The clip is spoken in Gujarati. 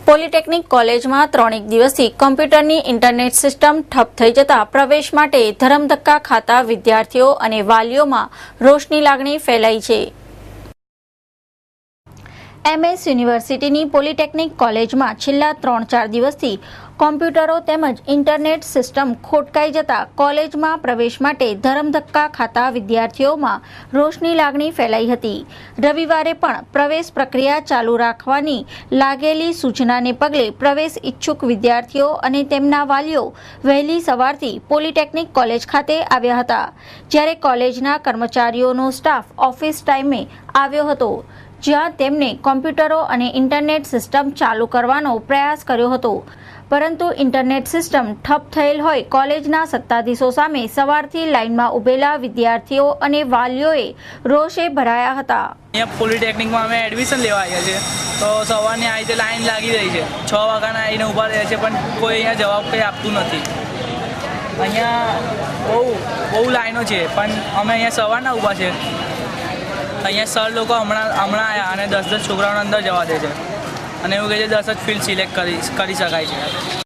પોલિટેકનિક કોલેજમાં 3 દિવસથી કમ્પ્યુટરની ઇન્ટરનેટ સિસ્ટમ ઠપ થઈ જતા પ્રવેશ માટે ધરમધક્કા ખાતા વિદ્યાર્થીઓ અને વાલીઓમાં રોષની લાગણી ફેલાઈ છે। MS યુનિવર્સિટીની પોલિટેકનિક કોલેજમાં છેલ્લા 3-4 દિવસથી કોમ્પ્યુટરો તેમજ ઇન્ટરનેટ સિસ્ટમ ખોટકાઈ જતા કોલેજમાં પ્રવેશ માટે ધરમધક્કા ખાતા વિદ્યાર્થીઓમાં રોષની લાગણી ફેલાઈ હતી। રવિવારે પણ પ્રવેશ પ્રક્રિયા ચાલુ રાખવાની લાગેલી સૂચનાને પગલે પ્રવેશ ઈચ્છુક વિદ્યાર્થીઓ અને તેમના વાલીઓ વહેલી સવારથી પોલિટેકનિક કોલેજ ખાતે આવ્યા હતા, જ્યારે કોલેજના કર્મચારીઓનો સ્ટાફ ઓફિસ ટાઈમે આવ્યો હતો, જ્યાં તેમને કોમ્પ્યુટરો અને ઇન્ટરનેટ સિસ્ટમ ચાલુ કરવાનો પ્રયાસ કર્યો હતો, પરંતુ ઇન્ટરનેટ સિસ્ટમ ઠપ થયેલ હોય કોલેજના સત્તાધીશો સામે સવારથી લાઇનમાં ઉભેલા વિદ્યાર્થીઓ અને વાલીઓએ રોષે ભરાયા હતા। અહીંયા પોલિટેકનિકમાં અમે એડમિશન લેવા આવ્યા છીએ, તો સવારની આ રીતે લાઈન લાગી રહી છે, 6 વાગ્યાના આવીને ઊભા રહે છે, પણ કોઈ અહીંયા જવાબ કંઈ આપતું નથી। અહીંયા બહુ લાઈનો છે, પણ અમે અહીંયા સવારના ઊભા છે। અહીંયા સર લોકો હમણાં આવ્યા અને 10 છોકરાઓને અંદર જવા દે છે અને એવું કહે છે 10 જ ફિલ્ડ સિલેક્ટ કરી શકાય છે।